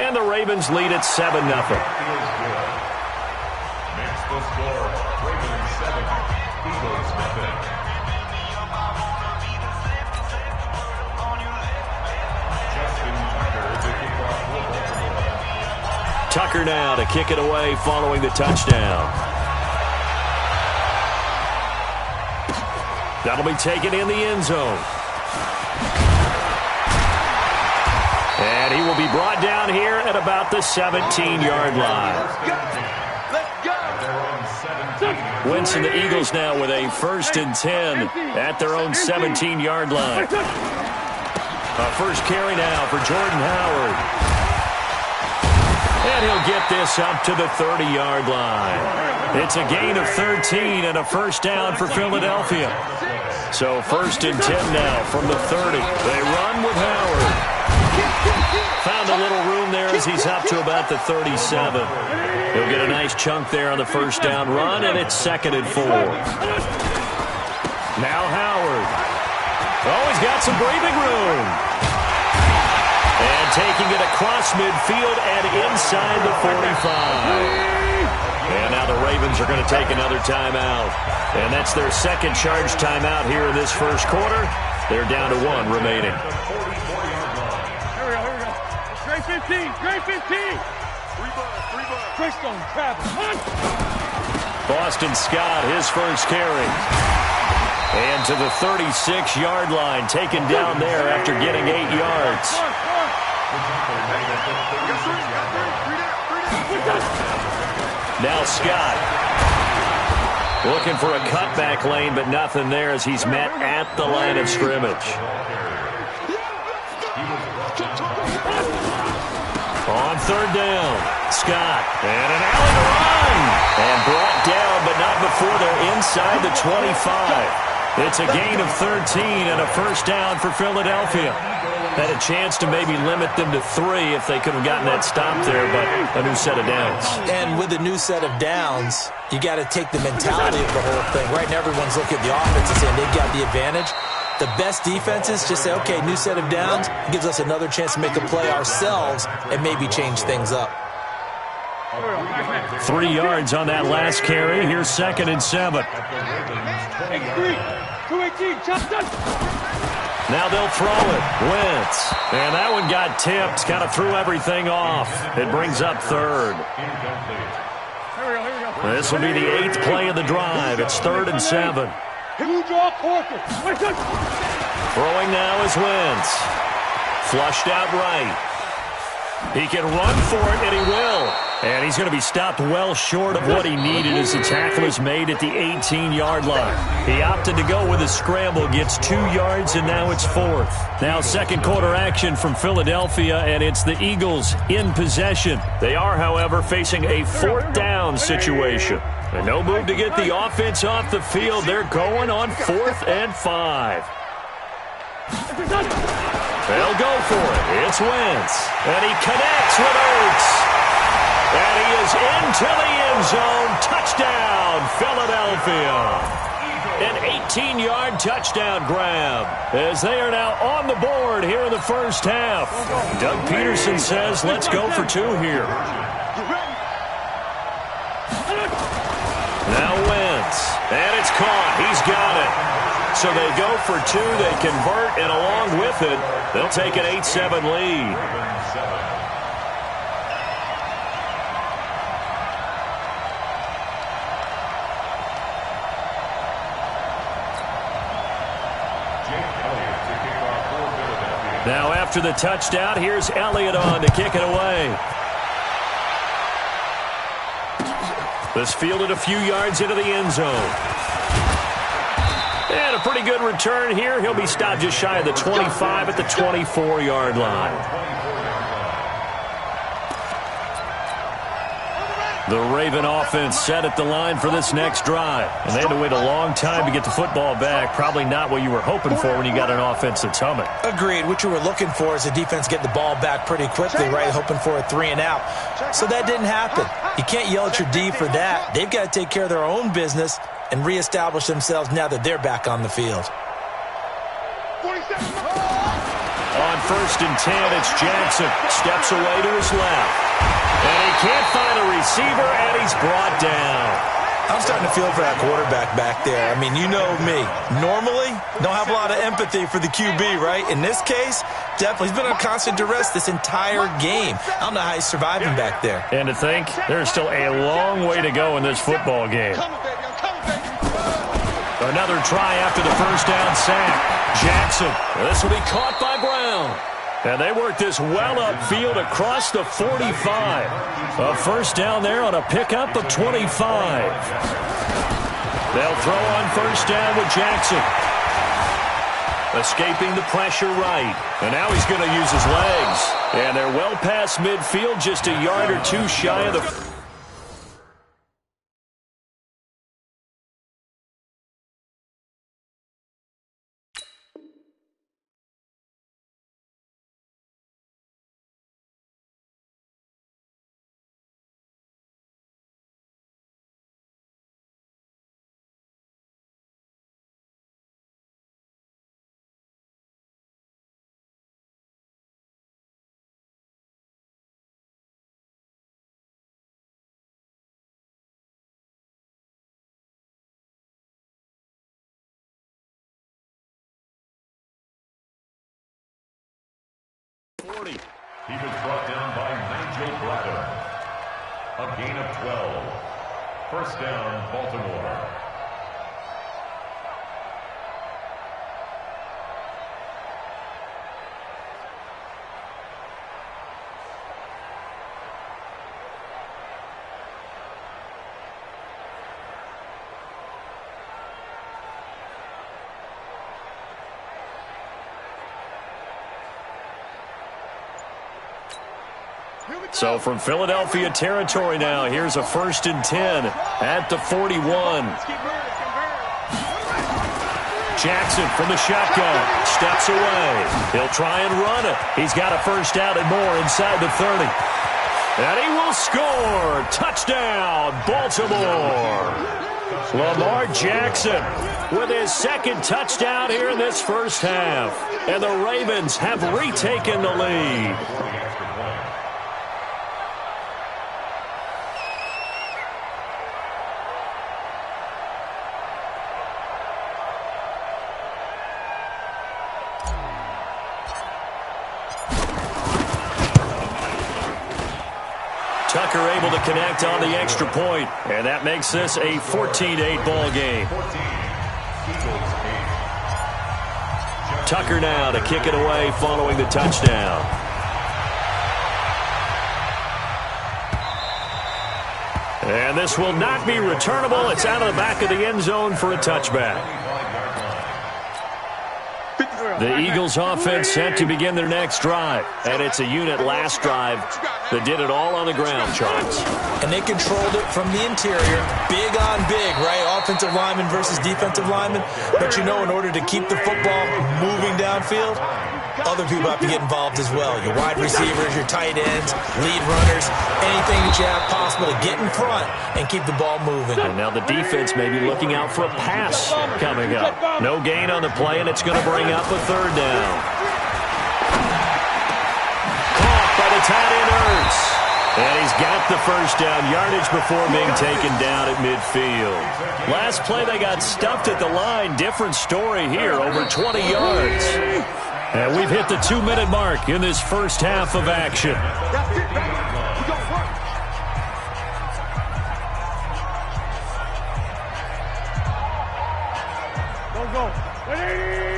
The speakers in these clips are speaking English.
And the Ravens lead at 7-0. Next the score, Ravens 7, Eagles nothing. Tucker now to kick it away following the touchdown. That'll be taken in the end zone. And he will be brought down here at about the 17-yard line. Wentz and the Eagles now with a 1st and 10 at their own 17-yard line. A first carry now for Jordan Howard. And he'll get this up to the 30-yard line. It's a gain of 13 and a first down for Philadelphia. So 1st and 10 now from the 30. They run with Howard. Found a little room there as he's up to about the 37. He'll get a nice chunk there on the first down run, and it's 2nd and 4. Now Howard. Oh, he's got some breathing room. And taking it across midfield and inside the 45. And now the Ravens are going to take another timeout. And that's their second charge timeout here in this first quarter. They're down to 1 remaining. Here we go. Straight 15. Straight 15. Crystal, Travis. Boston Scott, his first carry. And to the 36-yard line, taken down there after getting 8 yards. Now Scott looking for a cutback lane, but nothing there as he's met at the line of scrimmage. On 3rd down, Scott, and an alley to run. And brought down, but not before they're inside the 25. It's a gain of 13 and a first down for Philadelphia. Had a chance to maybe limit them to 3 if they could have gotten that stop there, but a new set of downs. And with a new set of downs, you got to take the mentality of the whole thing. Right now, everyone's looking at the offense and saying they've got the advantage. The best defenses just say, okay, new set of downs. It gives us another chance to make a play ourselves and maybe change things up. 3 yards on that last carry. Here's 2nd and 7. 218, now they'll throw it. Wentz. And that one got tipped. Kind of threw everything off. It brings up 3rd. This will be the 8th play of the drive. It's 3rd and 7. Throwing now is Wentz. Flushed out right. He can run for it, and he will. And he's going to be stopped well short of what he needed as the tackle is made at the 18-yard line. He opted to go with a scramble, gets 2 yards, and now it's 4th. Now second quarter action from Philadelphia, and it's the Eagles in possession. They are, however, facing a 4th down situation. And no move to get the offense off the field. They're going on 4th and 5. They'll go for it. It's Wentz. And he connects with Ertz. And he is into the end zone. Touchdown, Philadelphia. An 18-yard touchdown grab as they are now on the board here in the first half. Doug Peterson says, let's go for 2 here. Now Wentz. And it's caught. He's got it. So they go for 2. They convert, and along with it, they'll take an 8-7 lead. Now after the touchdown, here's Elliott on to kick it away. This fielded a few yards into the end zone. And a pretty good return here. He'll be stopped just shy of the 25 at the 24-yard line. The Raven offense set at the line for this next drive. And they had to wait a long time to get the football back. Probably not what you were hoping for when you got an offense that's humming. Agreed. What you were looking for is the defense get the ball back pretty quickly, right? Hoping for a 3 and out. So that didn't happen. You can't yell at your D for that. They've got to take care of their own business and reestablish themselves now that they're back on the field. On first and 10. It's Jackson. Steps away to his left. And he can't find a receiver, and he's brought down. I'm starting to feel for that quarterback back there. I mean, you know me. Normally, don't have a lot of empathy for the QB, right? In this case, definitely. He's been on constant duress this entire game. I don't know how he's surviving back there. And to think, there's still a long way to go in this football game. Another try after the first down sack. Jackson. This will be caught by Brown. And they work this well upfield across the 45. A first down there on a pickup of 25. They'll throw on first down with Jackson. Escaping the pressure right. And now he's going to use his legs. And they're well past midfield, just a yard or two shy of the... He was brought down by Nigel Bradder. A gain of 12. First down, Baltimore. So from Philadelphia territory now, here's a first and 10 at the 41. Jackson from the shotgun, steps away. He'll try and run it. He's got a first down and more inside the 30. And he will score. Touchdown, Baltimore. Lamar Jackson with his second touchdown here in this first half. And the Ravens have retaken the lead. Tucker able to connect on the extra point, and that makes this a 14-8 ball game. Tucker now to kick it away following the touchdown. And this will not be returnable. It's out of the back of the end zone for a touchback. The Eagles offense set to begin their next drive. And it's a unit last drive that did it all on the ground, Charles. And they controlled it from the interior. Big on big, right? Offensive lineman versus defensive lineman. But you know, in order to keep the football moving downfield, other people have to get involved as well. Your wide receivers, your tight ends, lead runners, anything that you have possible to get in front and keep the ball moving. And now the defense may be looking out for a pass coming up. No gain on the play, and it's going to bring up a third down. Caught by the tight end, Ertz. And he's got the first down yardage before being taken down at midfield. Last play, they got stuffed at the line. Different story here, over 20 yards. And we've hit the 2-minute mark in this first half of action.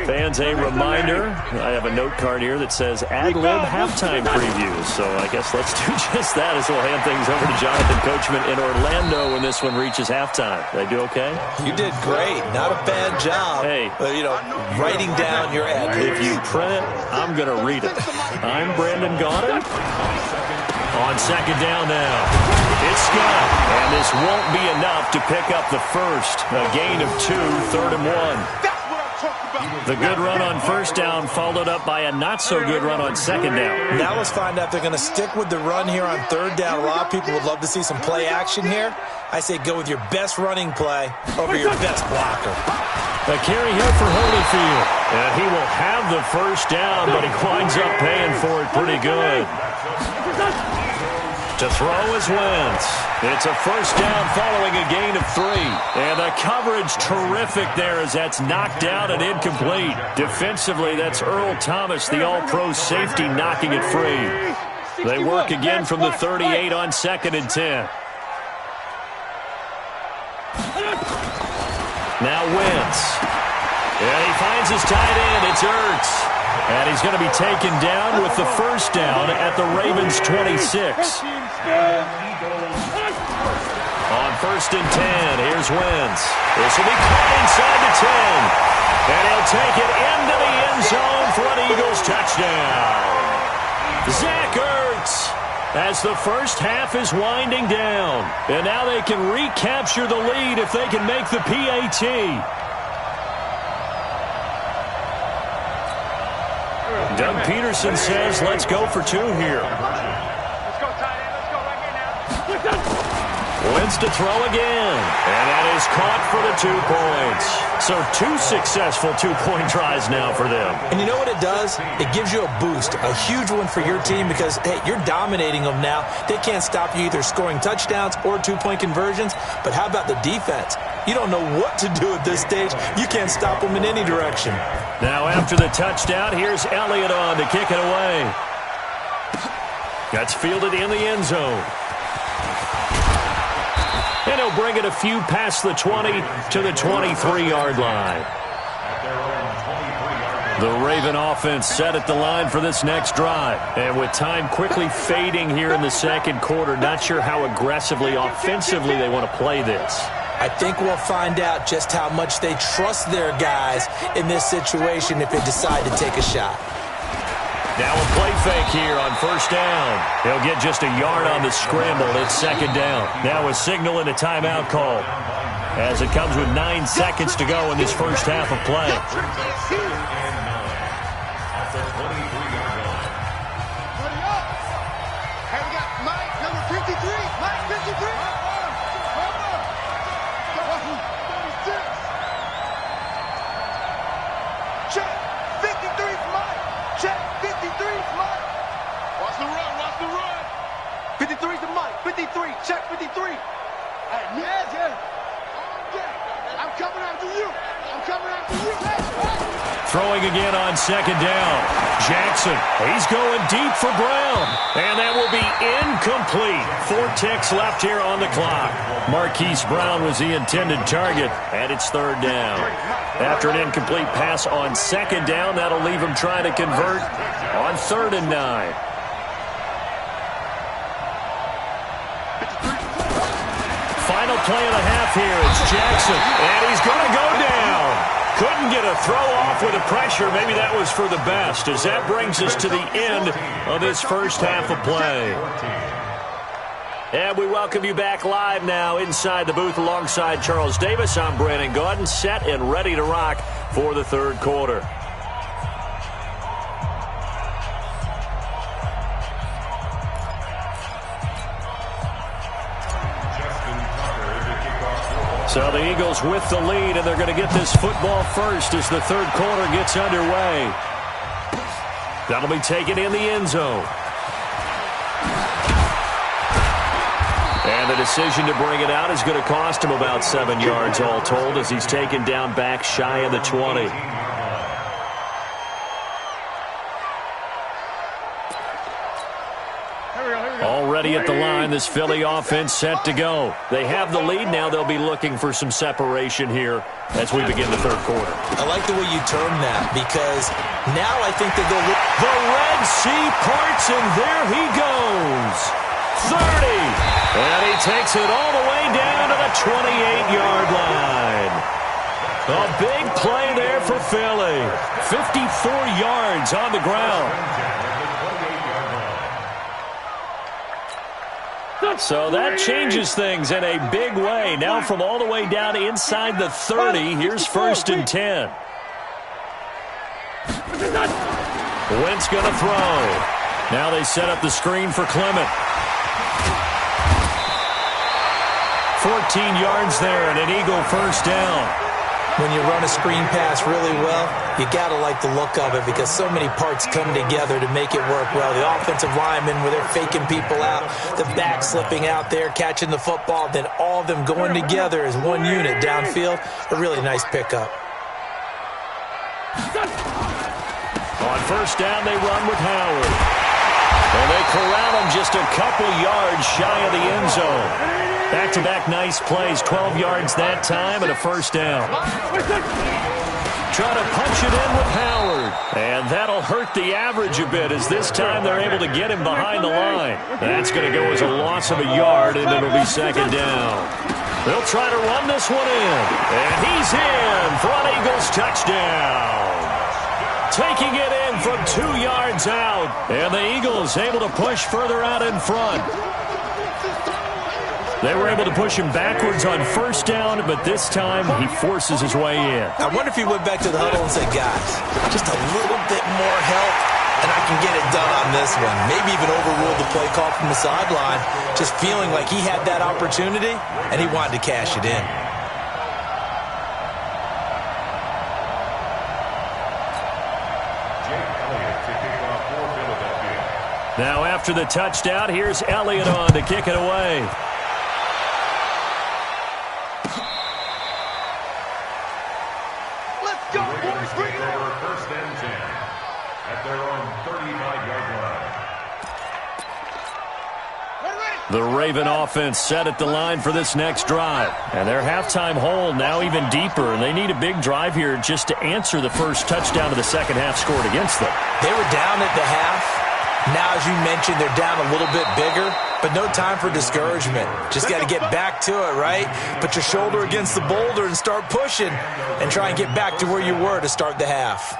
Fans, a reminder, I have a note card here that says ad-lib halftime previews. So I guess let's do just that as we'll hand things over to Jonathan Coachman in Orlando when this one reaches halftime. Did I do okay? You did great. Not a bad job. Hey. Writing down your ad. If you print it, I'm going to read it. I'm Brandon Gaudin. On second down now. It's Scott. And this won't be enough to pick up the first. A gain of 2, 3rd and 1. The good run on first down followed up by a not-so-good run on second down. Now let's find out if they're going to stick with the run here on third down. A lot of people would love to see some play action here. I say go with your best running play over your best blocker. A carry here for Holyfield. And he will have the first down, but he winds up paying for it pretty good. To throw is Wentz. It's a first down following a gain of 3. And the coverage terrific there as that's knocked out and incomplete. Defensively, that's Earl Thomas, the all-pro safety, knocking it free. They work again from the 38 on 2nd and 10. Now Wentz. And he finds his tight end. It's Ertz. And he's going to be taken down with the first down at the Ravens' 26. On 1st and 10, here's Wentz. This will be caught inside the 10. And he'll take it into the end zone for an Eagles touchdown. Zach Ertz, as the first half is winding down. And now they can recapture the lead if they can make the PAT. Doug Peterson says, let's go for 2 here. Let's go, tight end. Let's go right here now. Wentz to throw again. And that is caught for the 2 points. So 2 successful 2-point tries now for them. And you know what it does? It gives you a boost, a huge one for your team because, hey, you're dominating them now. They can't stop you either scoring touchdowns or 2-point conversions. But how about the defense? You don't know what to do at this stage. You can't stop them in any direction. Now after the touchdown, here's Elliott on to kick it away. That's fielded in the end zone. And he'll bring it a few past the 20 to the 23-yard line. The Raven offense set at the line for this next drive. And with time quickly fading here in the second quarter, not sure how aggressively, offensively they want to play this. I think we'll find out just how much they trust their guys in this situation if they decide to take a shot. Now a play fake here on first down. He'll get just a yard on the scramble. It's 2nd down. Now a signal and a timeout call as it comes with 9 seconds to go in this first half of play. Hey, we got Mike, number 53. Mike, 53. Check, 53's Mike. Check, 53's Mike. Watch the run, watch the run. 53's the Mike, 53, check 53. Hey, yeah. I'm coming after you. I'm coming after you. Throwing again on 2nd down. Jackson, he's going deep for Brown. And that will be incomplete. 4 ticks left here on the clock. Marquise Brown was the intended target, and it's 3rd down. After an incomplete pass on 2nd down, that'll leave him trying to convert on 3rd and 9. Final play of the half here. It's Jackson, and he's going to go down. Couldn't get a throw off with the pressure. Maybe that was for the best, as that brings us to the end of this first half of play. And we welcome you back live now inside the booth alongside Charles Davis. I'm Brandon Gaudin, set and ready to rock for the 3rd quarter. So the Eagles with the lead, and they're going to get this football first as the 3rd quarter gets underway. That'll be taken in the end zone. And the decision to bring it out is going to cost him about 7 yards all told as he's taken down back shy of the 20. Already at the line, this Philly offense set to go. They have the lead. Now they'll be looking for some separation here as we begin the 3rd quarter. I like the way you term that because now I think that they'll... The Red Sea parts, and there he goes. 30. And he takes it all the way down to the 28-yard line. A big play there for Philly. 54 yards on the ground. So that changes things in a big way. Now from all the way down inside the 30, here's 1st and 10. Wentz going to throw. Now they set up the screen for Clement. 14 yards there and an Eagle first down. when you run a screen pass really well, you got to like the look of it because so many parts come together to make it work well. The offensive linemen, where they're faking people out, the back slipping out there, catching the football, then all of them going together as one unit downfield. A really nice pickup. On first down, they run with Howard. And they corral him just a couple yards shy of the end zone. Back-to-back nice plays, 12 yards that time and a first down. Try to punch it in with Howard. And that'll hurt the average a bit as this time they're able to get him behind the line. That's going to go as a loss of a yard, and it'll be second down. They'll try to run this one in. And he's in for an Eagles touchdown. Taking it in from 2 yards out. And the Eagles able to push further out in front. They were able to push him backwards on first down, but this time he forces his way in. I wonder if he went back to the huddle and said, guys, just a little bit more help, and I can get it done on this one. Maybe even overruled the play call from the sideline, just feeling like he had that opportunity, and he wanted to cash it in. Now after the touchdown, here's Elliott on to kick it away. The Raven offense set at the line for this next drive. And their halftime hole now even deeper, and they need a big drive here just to answer the first touchdown of the second half scored against them. They were down at the half. Now, as you mentioned, they're down a little bit bigger, but no time for discouragement. Just got to get back to it, right? Put your shoulder against the boulder and start pushing and try and get back to where you were to start the half.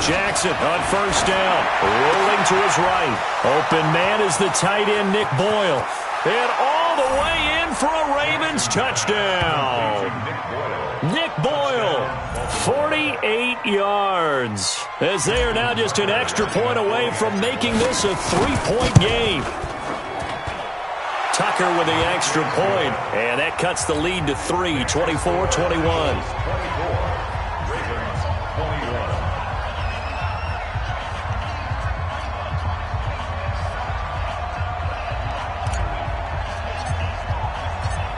Jackson on first down, rolling to his right. Open man is the tight end, Nick Boyle. And all the way in for a Ravens touchdown. Nick Boyle, 48 yards, as they are now just an extra point away from making this a 3-point game. Tucker with the extra point, and that cuts the lead to 3, 24-21.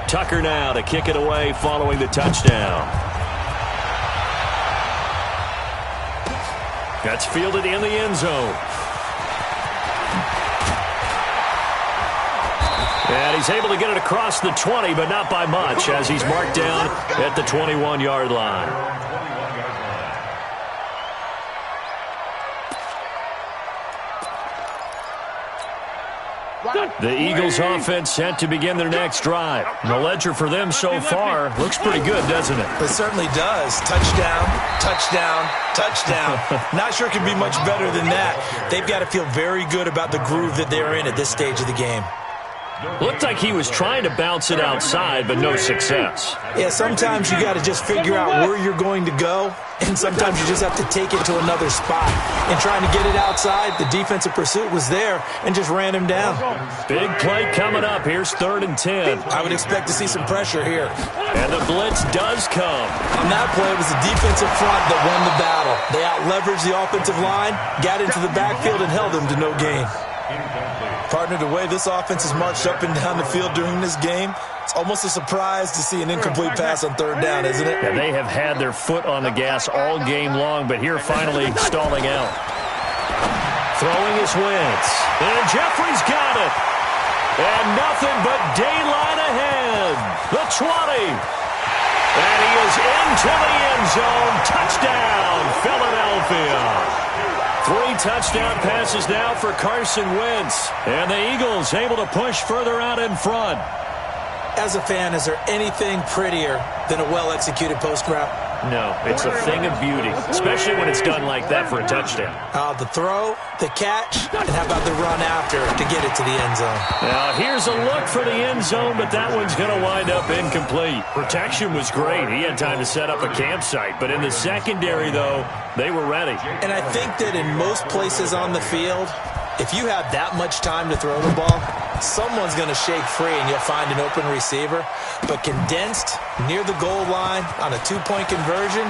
Tucker now to kick it away following the touchdown. That's fielded in the end zone. And he's able to get it across the 20, but not by much, as he's marked down at the 21-yard line. The Eagles offense set to begin their next drive. The ledger for them so far looks pretty good, doesn't it? It certainly does. Touchdown, touchdown, touchdown. Not sure it could be much better than that. They've got to feel very good about the groove that they're in at this stage of the game. Looked like he was trying to bounce it outside, but no success. Yeah, sometimes you got to just figure out where you're going to go, and sometimes you just have to take it to another spot. And trying to get it outside, the defensive pursuit was there and just ran him down. Big play coming up. Here's 3rd and 10. I would expect to see some pressure here. And the blitz does come. On that play, it was the defensive front that won the battle. They out-leveraged the offensive line, got into the backfield, and held them to no gain. Partner, the way this offense has marched up and down the field during this game, it's almost a surprise to see an incomplete pass on 3rd down, isn't it? Yeah, they have had their foot on the gas all game long, but here finally stalling out. Throwing his Wentz. And Jeffrey's got it. And nothing but daylight ahead. The 20. And he is into the end zone. Touchdown, Philadelphia. 3 touchdown passes now for Carson Wentz. And the Eagles able to push further out in front. As a fan, is there anything prettier than a well-executed post route? No, it's a thing of beauty, especially when it's done like that for a touchdown. The throw, the catch, and how about the run after to get it to the end zone? Now, here's a look for the end zone, but that one's going to wind up incomplete. Protection was great. He had time to set up a campsite, but in the secondary, though, they were ready. And I think that in most places on the field, if you have that much time to throw the ball, someone's going to shake free and you'll find an open receiver. But condensed near the goal line on a two-point conversion,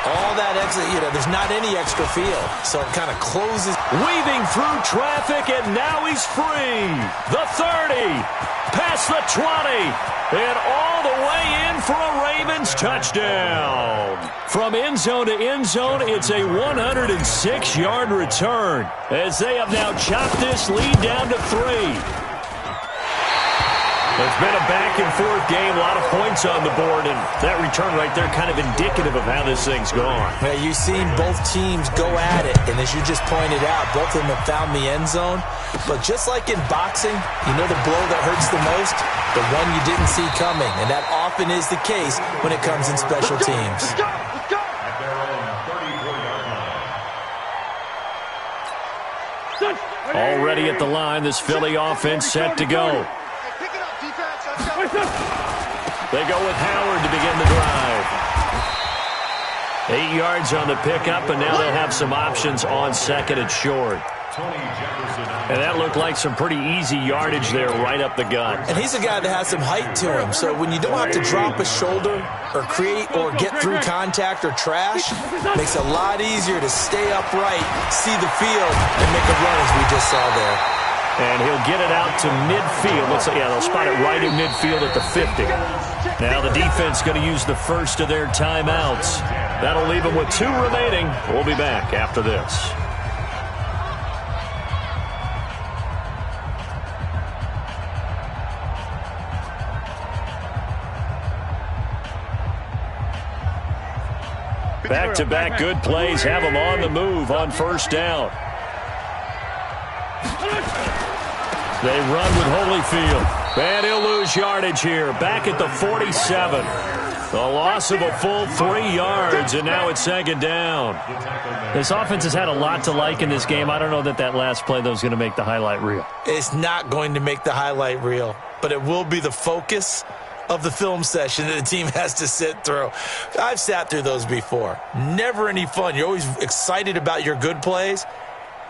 all that extra, there's not any extra field. So it kind of closes. Weaving through traffic, and now he's free. The 30, past the 20, and all the way in for a Ravens touchdown. From end zone to end zone, it's a 106-yard return as they have now chopped this lead down to 3. It's been a back-and-forth game, a lot of points on the board, and that return right there kind of indicative of how this thing's gone. Well, you've seen both teams go at it, and as you just pointed out, both of them have found the end zone. But just like in boxing, the blow that hurts the most? The one you didn't see coming, and that often is the case when it comes in special teams. At their own 34-yard line. Already at the line, this Philly offense set to go. They go with Howard to begin the drive. 8 yards on the pickup, and now they'll have some options on second and short. And that looked like some pretty easy yardage there right up the gut. And he's a guy that has some height to him, so when you don't have to drop a shoulder or create or get through contact or trash, makes it a lot easier to stay upright, see the field, and make a run as we just saw there. And he'll get it out to midfield. Looks like, they'll spot it right in midfield at the 50. Now the defense going to use the first of their timeouts. That'll leave them with 2 remaining. We'll be back after this. Back-to-back good plays have them on the move on first down. They run with Holyfield. And he'll lose yardage here. Back at the 47. The loss of a full 3 yards, and now it's second down. This offense has had a lot to like in this game. I don't know that last play, though, is going to make the highlight reel. It's not going to make the highlight reel, but it will be the focus of the film session that the team has to sit through. I've sat through those before. Never any fun. You're always excited about your good plays,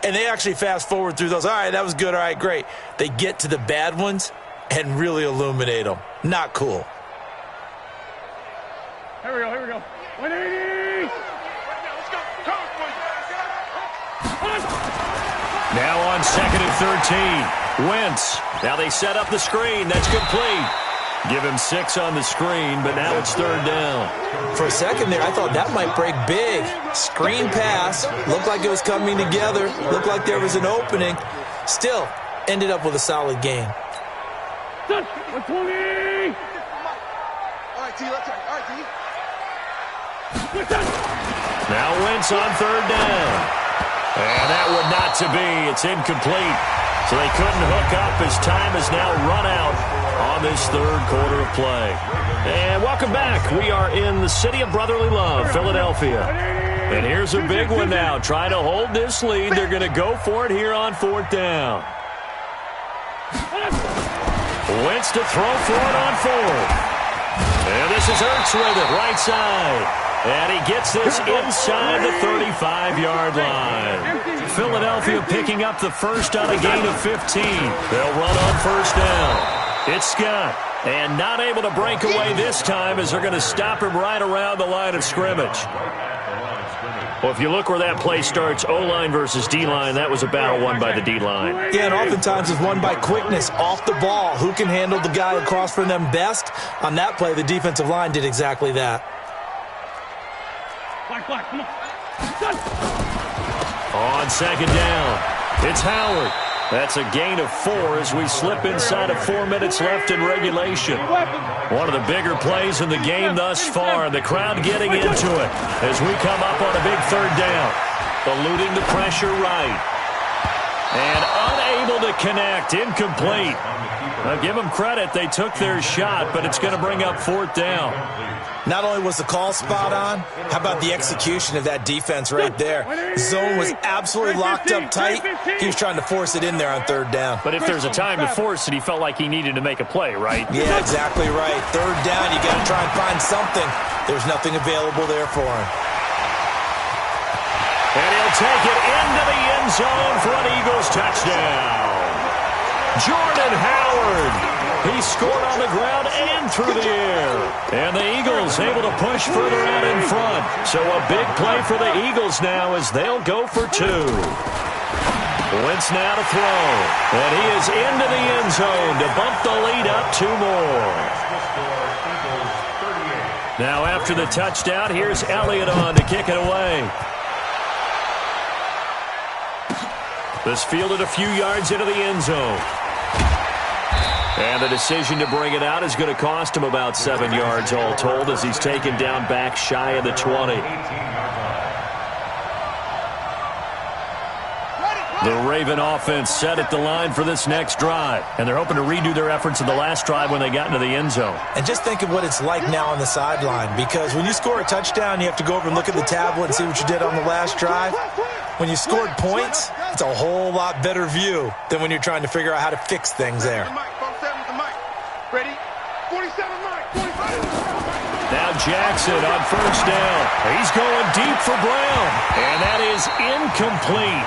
and they actually fast forward through those. All right, that was good. All right, great. They get to the bad ones and really illuminate them. Not cool. Here we go. 180! Now on second and 13. Wentz. Now they set up the screen. That's complete. Give him 6 on the screen, but now it's third down. For a second there, I thought that might break big. Screen pass. Looked like it was coming together. Looked like there was an opening. Still, ended up with a solid game. 120! All right, T, let's all right, T. Now Wentz on third down. And that would not to be. It's incomplete. So they couldn't hook up as time has now run out on this third quarter of play. And welcome back. We are in the city of brotherly love, Philadelphia. And here's a big one now. Trying to hold this lead. They're going to go for it here on fourth down. Wentz to throw for it on fourth. And this is Ertz with it, right side. And he gets this inside the 35-yard line. Philadelphia picking up the first on a gain of 15. They'll run on first down. It's Scott. And not able to break away this time as they're going to stop him right around the line of scrimmage. Well, if you look where that play starts, O-line versus D-line, that was a battle won by the D-line. Yeah, and oftentimes it's won by quickness off the ball. Who can handle the guy across from them best? On that play, the defensive line did exactly that. Black, come on. On second down, it's Howard. That's a gain of 4 as we slip inside of 4 minutes left in regulation. One of the bigger plays in the game thus far. The crowd getting into it as we come up on a big third down. Eluding the pressure right. And unable to connect. Incomplete. Now, give them credit. They took their shot, but it's going to bring up 4th down. Not only was the call spot on, how about the execution of that defense right there? Zone was absolutely locked up tight. He was trying to force it in there on 3rd down. But if there's a time to force it, he felt like he needed to make a play, right? Yeah, exactly right. 3rd down, you got to try and find something. There's nothing available there for him. And he'll take it into the end zone for an Eagles touchdown. Jordan Howard. He scored on the ground and through the air. And the Eagles able to push further out in front. So a big play for the Eagles now as they'll go for 2. Wentz now to throw. And he is into the end zone to bump the lead up 2 more. Now after the touchdown, here's Elliott on to kick it away. This fielded a few yards into the end zone. And the decision to bring it out is going to cost him about 7 yards all told as he's taken down back shy of the 20. The Raven offense set at the line for this next drive. And they're hoping to redo their efforts in the last drive when they got into the end zone. And just think of what it's like now on the sideline. Because when you score a touchdown, you have to go over and look at the tablet and see what you did on the last drive. When you scored points, it's a whole lot better view than when you're trying to figure out how to fix things there. Ready? 47, Mike. 45. Now Jackson on 1st down. He's going deep for Brown. And that is incomplete.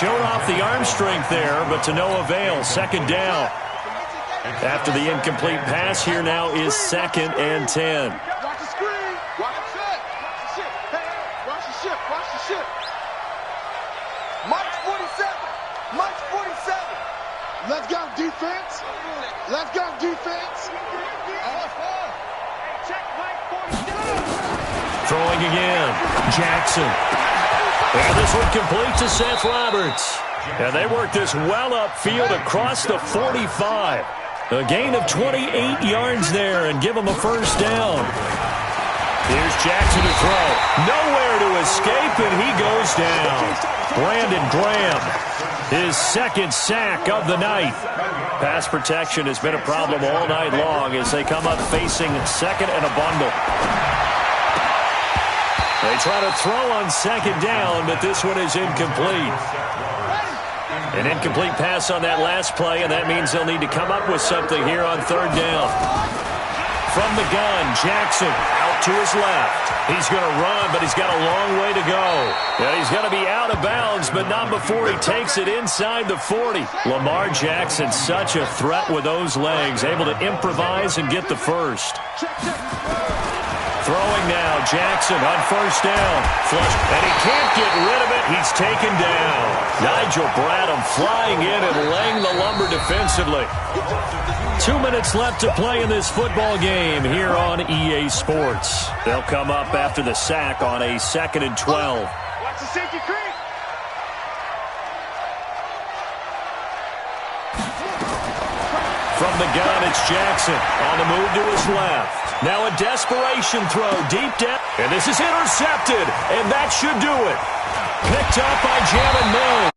Showed off the arm strength there, but to no avail. 2nd down. After the incomplete pass, here now is 2nd and 10. Watch the screen. Watch the ship. Watch the ship. Hey, watch the ship. Watch the ship. Mike's 47. Mike's 47. Let's go, defense. Let's go, defense. Check Mike 47. Throwing again. Jackson. And this one complete to Seth Roberts. And they work this well upfield across the 45. A gain of 28 yards there and give them a 1st down. Here's Jackson to throw. Nowhere to escape, and he goes down. Brandon Graham, his 2nd sack of the night. Pass protection has been a problem all night long as they come up facing 2nd and a bundle. They try to throw on 2nd down, but this one is incomplete. An incomplete pass on that last play, and that means they'll need to come up with something here on 3rd down. From the gun, Jackson out to his left. He's going to run, but he's got a long way to go. And he's going to be out of bounds, but not before he takes it inside the 40. Lamar Jackson, such a threat with those legs, able to improvise and get the 1st. Throwing now, Jackson on 1st down. Flush, and he can't get rid of it. He's taken down. Nigel Bradham flying in and laying the lumber defensively. 2 minutes left to play in this football game here on EA Sports. They'll come up after the sack on a 2nd and 12. Watch the safety creep. From the gun, it's Jackson on the move to his left. Now a desperation throw deep down. And this is intercepted, and that should do it. Picked up by Jamin Mills.